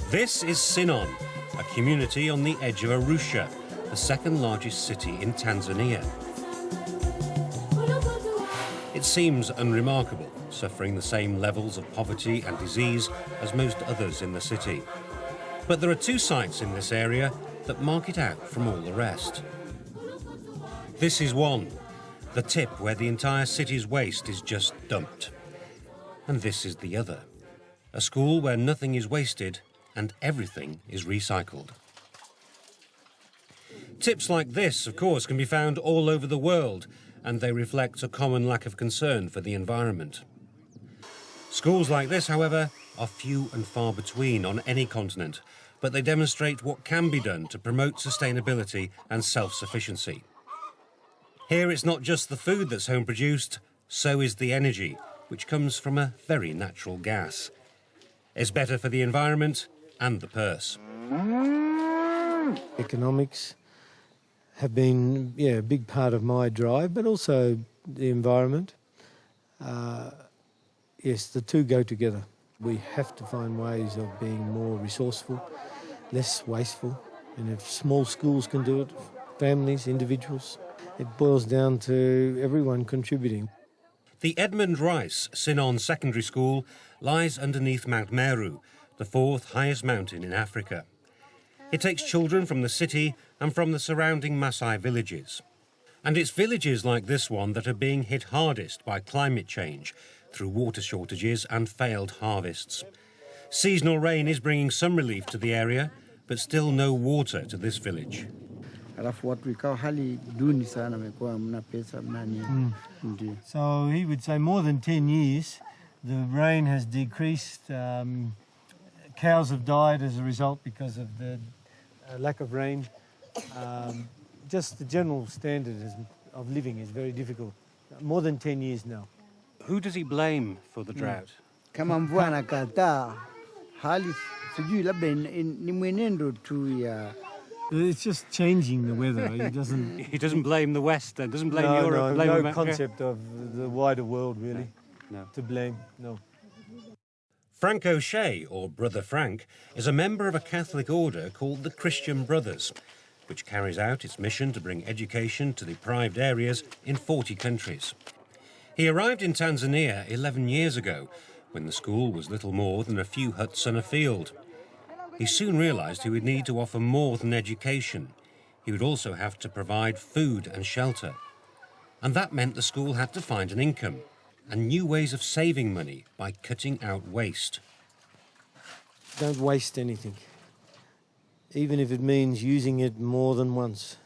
This is Sinon, a community on the edge of Arusha, the second largest city in Tanzania. It seems unremarkable, suffering the same levels of poverty and disease as most others in the city. But there are two sites in this area that mark it out from all the rest. This is one, the tip where the entire city's waste is just dumped. And this is the other, a school where nothing is wasted and everything is recycled. Tips like this, of course, can be found all over the world, and they reflect a common lack of concern for the environment. Schools like this, however, are few and far between on any continent, but they demonstrate what can be done to promote sustainability and self-sufficiency. Here it's not just the food that's home-produced, so is the energy, which comes from a very natural gas. It's better for the environment and the purse. Economics have been, a big part of my drive, but also the environment. Yes, the two go together. We have to find ways of being more resourceful, less wasteful, and if small schools can do it, families, individuals, it boils down to everyone contributing. The Edmund Rice Sinon Secondary School lies underneath Mount Meru, the fourth highest mountain in Africa. It takes children from the city and from the surrounding Maasai villages. And it's villages like this one that are being hit hardest by climate change through water shortages and failed harvests. Seasonal rain is bringing some relief to the area, but still no water to this village. So he would say more than 10 years, the rain has decreased. Cows have died as a result because of the lack of rain. Just the general standard of living is very difficult. More than 10 years now. Who does he blame for the drought? It's just changing the weather. He doesn't blame the West, then? Doesn't blame Europe? No concept of the wider world, really, No. to blame, no. Frank O'Shea, or Brother Frank, is a member of a Catholic order called the Christian Brothers, which carries out its mission to bring education to deprived areas in 40 countries. He arrived in Tanzania 11 years ago, when the school was little more than a few huts on a field. He soon realised he would need to offer more than education. He would also have to provide food and shelter. And that meant the school had to find an income and new ways of saving money by cutting out waste. Don't waste anything, even if it means using it more than once.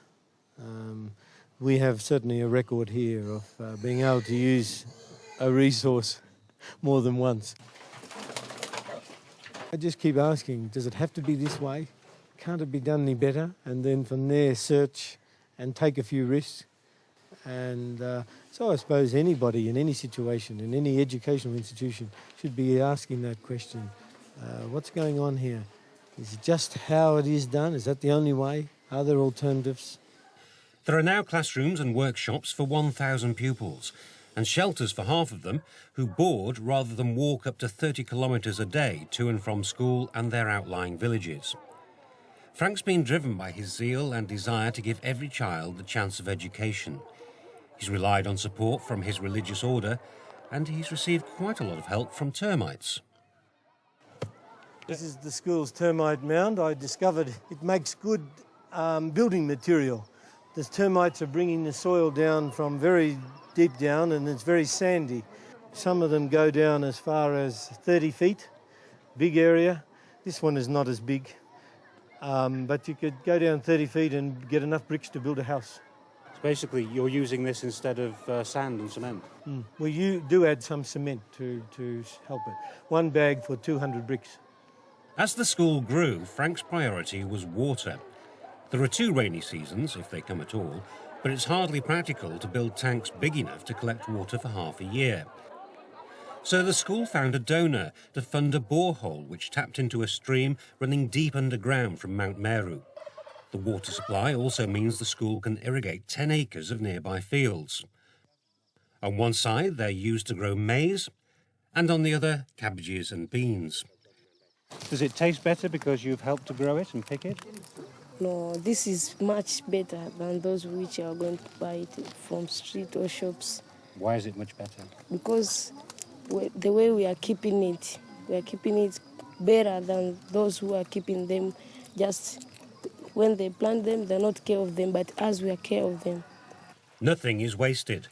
We have certainly a record here of being able to use a resource more than once. I just keep asking, does it have to be this way? Can't it be done any better? And then from there search and take a few risks. And so I suppose anybody in any situation, in any educational institution, should be asking that question. What's going on here? Is it just how it is done? Is that the only way? Are there alternatives? There are now classrooms and workshops for 1,000 pupils and shelters for half of them who board rather than walk up to 30 kilometres a day to and from school and their outlying villages. Frank's been driven by his zeal and desire to give every child the chance of education. He's relied on support from his religious order and he's received quite a lot of help from termites. This is the school's termite mound. I discovered it makes good building material. The termites are bringing the soil down from very deep down and it's very sandy. Some of them go down as far as 30 feet, big area. This one is not as big, but you could go down 30 feet and get enough bricks to build a house. So basically you're using this instead of sand and cement? We do add some cement to help it. One bag for 200 bricks. As the school grew, Frank's priority was water. There are 2 rainy seasons, if they come at all, but it's hardly practical to build tanks big enough to collect water for half a year. So the school found a donor to fund a borehole which tapped into a stream running deep underground from Mount Meru. The water supply also means the school can irrigate 10 acres of nearby fields. On one side, they're used to grow maize, and on the other, cabbages and beans. Does it taste better because you've helped to grow it and pick it? No, this is much better than those which are going to buy it from street or shops. Why is it much better? Because the way we are keeping it better than those who are keeping them just when they plant them, they're not care of them, but as we are care of them. Nothing is wasted.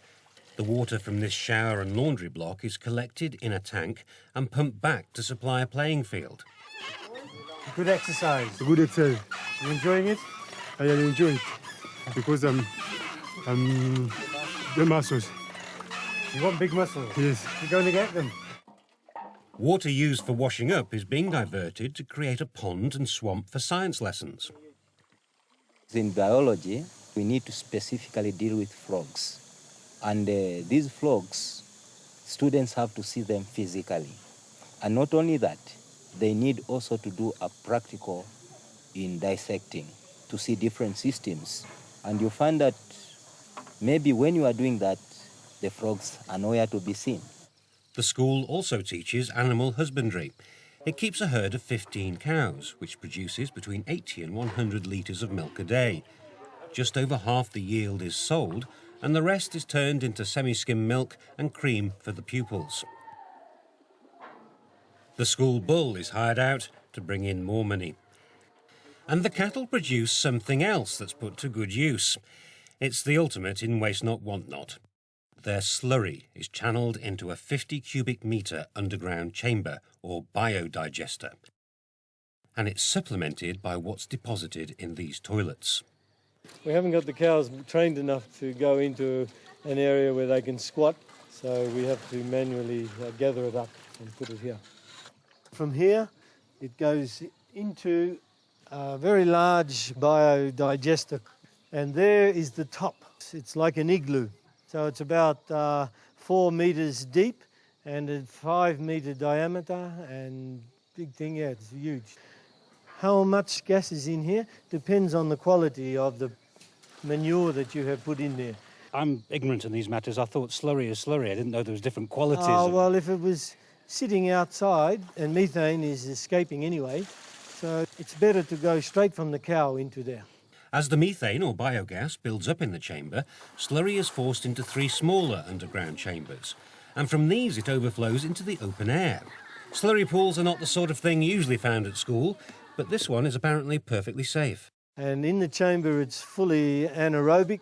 The water from this shower and laundry block is collected in a tank and pumped back to supply a playing field. Good exercise. Good exercise. You enjoying it? I enjoy it because the muscles. You want big muscles? Yes. You're going to get them. Water used for washing up is being diverted to create a pond and swamp for science lessons. In biology, we need to specifically deal with frogs. And these frogs, students have to see them physically. And not only that, they need also to do a practical in dissecting to see different systems. And you find that maybe when you are doing that, the frogs are nowhere to be seen. The school also teaches animal husbandry. It keeps a herd of 15 cows, which produces between 80 and 100 litres of milk a day. Just over half the yield is sold, and the rest is turned into semi-skim milk and cream for the pupils. The school bull is hired out to bring in more money. And the cattle produce something else that's put to good use. It's the ultimate in waste not, want not. Their slurry is channeled into a 50 cubic metre underground chamber, or biodigester. And it's supplemented by what's deposited in these toilets. We haven't got the cows trained enough to go into an area where they can squat, so we have to manually gather it up and put it here. From here, it goes into a very large biodigester, and there is the top. It's like an igloo. So it's about 4 metres deep and a 5 metre diameter, and big thing, yeah, it's huge. How much gas is in here depends on the quality of the manure that you have put in there. I'm ignorant in these matters. I thought slurry is slurry. I didn't know there was different qualities. Oh, well, if it was sitting outside, and methane is escaping anyway, so it's better to go straight from the cow into there. As the methane or biogas builds up in the chamber, slurry is forced into 3 smaller underground chambers, and from these it overflows into the open air. Slurry pools are not the sort of thing usually found at school, but this one is apparently perfectly safe. And in the chamber it's fully anaerobic,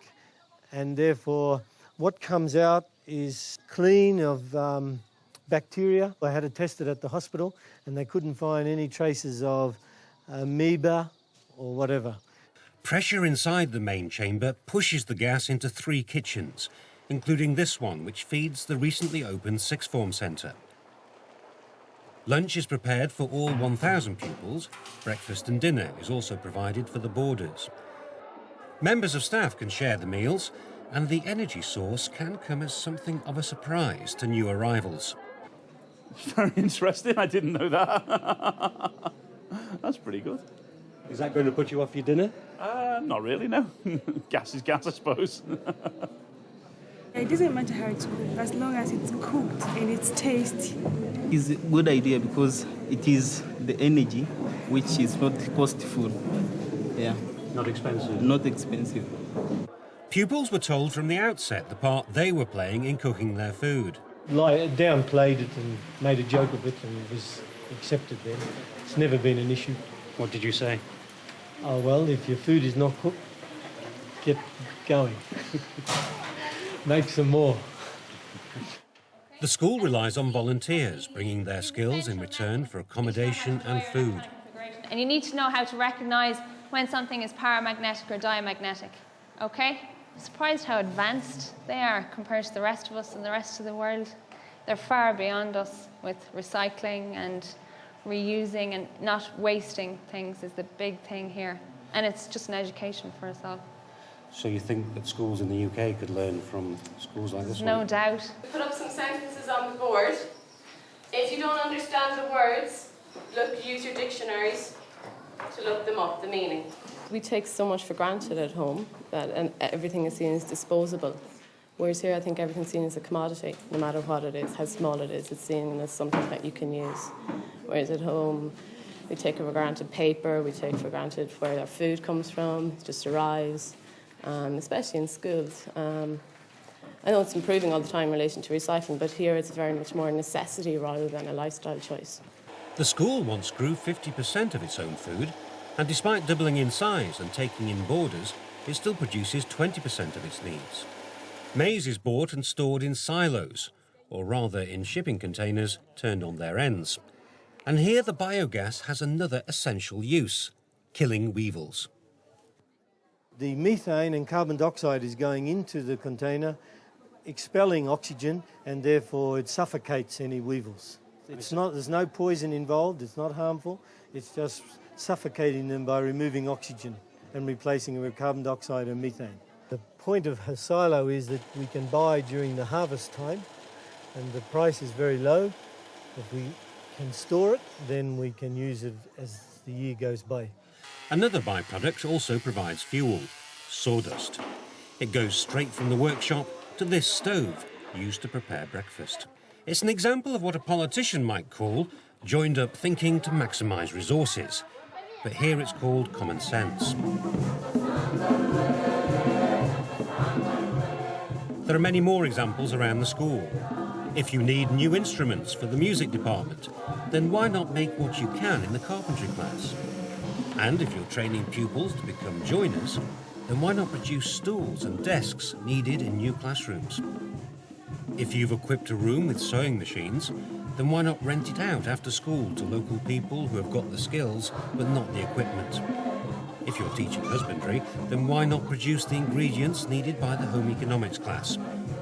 and therefore what comes out is clean of bacteria. I had it tested at the hospital and they couldn't find any traces of amoeba or whatever. Pressure inside the main chamber pushes the gas into 3 kitchens, including this one, which feeds the recently opened sixth form centre. Lunch is prepared for all 1,000 pupils. Breakfast and dinner is also provided for the boarders. Members of staff can share the meals, and the energy source can come as something of a surprise to new arrivals. Very interesting. I didn't know that. That's pretty good. Is that going to put you off your dinner? Not really, no. Gas is gas, I suppose. It doesn't matter how it's cooked, as long as it's cooked and it's tasty. It's a good idea because it is the energy which is not costful. Yeah. Not expensive. Not expensive. Pupils were told from the outset the part they were playing in cooking their food. Downplayed it and made a joke of it, and it was accepted then. It's never been an issue. What did you say? Oh, well, if your food is not cooked, get going. Make some more. The school relies on volunteers, bringing their skills in return for accommodation and food. And you need to know how to recognise when something is paramagnetic or diamagnetic, OK? I'm surprised how advanced they are compared to the rest of us and the rest of the world. They're far beyond us with recycling and reusing, and not wasting things is the big thing here. And it's just an education for us all. So you think that schools in the UK could learn from schools like this one? No doubt. Put up some sentences on the board. If you don't understand the words, use your dictionaries. to look them up, the meaning. We take so much for granted at home and everything is seen as disposable. Whereas here, I think everything's seen as a commodity, no matter what it is, how small it is. It's seen as something that you can use. Whereas at home, we take for granted paper, we take for granted where our food comes from, it just arrives, especially in schools. I know it's improving all the time in relation to recycling, but here it's very much more a necessity rather than a lifestyle choice. The school once grew 50% of its own food, and despite doubling in size and taking in boarders, it still produces 20% of its needs. Maize is bought and stored in silos, or rather in shipping containers turned on their ends. And here the biogas has another essential use, killing weevils. The methane and carbon dioxide is going into the container, expelling oxygen, and therefore it suffocates any weevils. There's no poison involved, it's not harmful, it's just suffocating them by removing oxygen and replacing it with carbon dioxide and methane. The point of a silo is that we can buy during the harvest time, and the price is very low. If we can store it, then we can use it as the year goes by. Another byproduct also provides fuel, sawdust. It goes straight from the workshop to this stove, used to prepare breakfast. It's an example of what a politician might call joined up thinking to maximise resources. But here it's called common sense. There are many more examples around the school. If you need new instruments for the music department, then why not make what you can in the carpentry class? And if you're training pupils to become joiners, then why not produce stools and desks needed in new classrooms? If you've equipped a room with sewing machines, then why not rent it out after school to local people who have got the skills but not the equipment? If you're teaching husbandry, then why not produce the ingredients needed by the home economics class,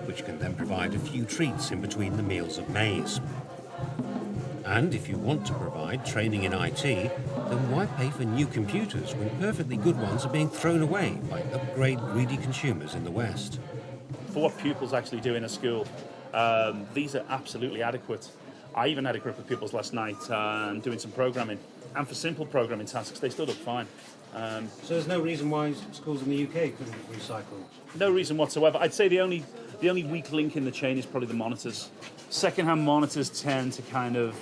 which can then provide a few treats in between the meals of maize? And if you want to provide training in IT, then why pay for new computers when perfectly good ones are being thrown away by upgrade-greedy consumers in the West? For what pupils actually do in a school, these are absolutely adequate. I even had a group of pupils last night doing some programming, and for simple programming tasks, they stood up fine. So there's no reason why schools in the UK couldn't recycle? No reason whatsoever. I'd say the only weak link in the chain is probably the monitors. Second-hand monitors tend to kind of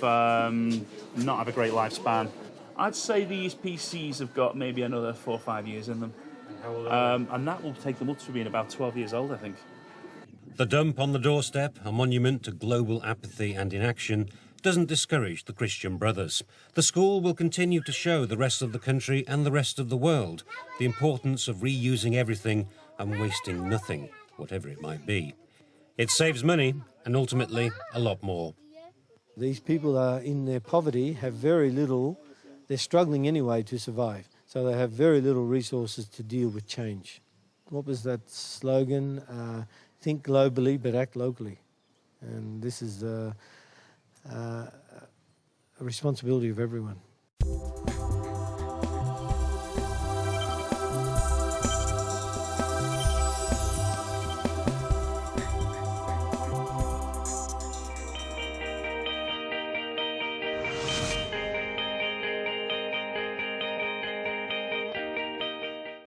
not have a great lifespan. I'd say these PCs have got maybe another 4 or 5 years in them. And how old are they? And that will take them up to being about 12 years old, I think. The dump on the doorstep, a monument to global apathy and inaction, doesn't discourage the Christian Brothers. The school will continue to show the rest of the country and the rest of the world the importance of reusing everything and wasting nothing, whatever it might be. It saves money and ultimately a lot more. These people are in their poverty, have very little, they're struggling anyway to survive, so they have very little resources to deal with change. What was that slogan? Think globally but act locally. And this is a responsibility of everyone.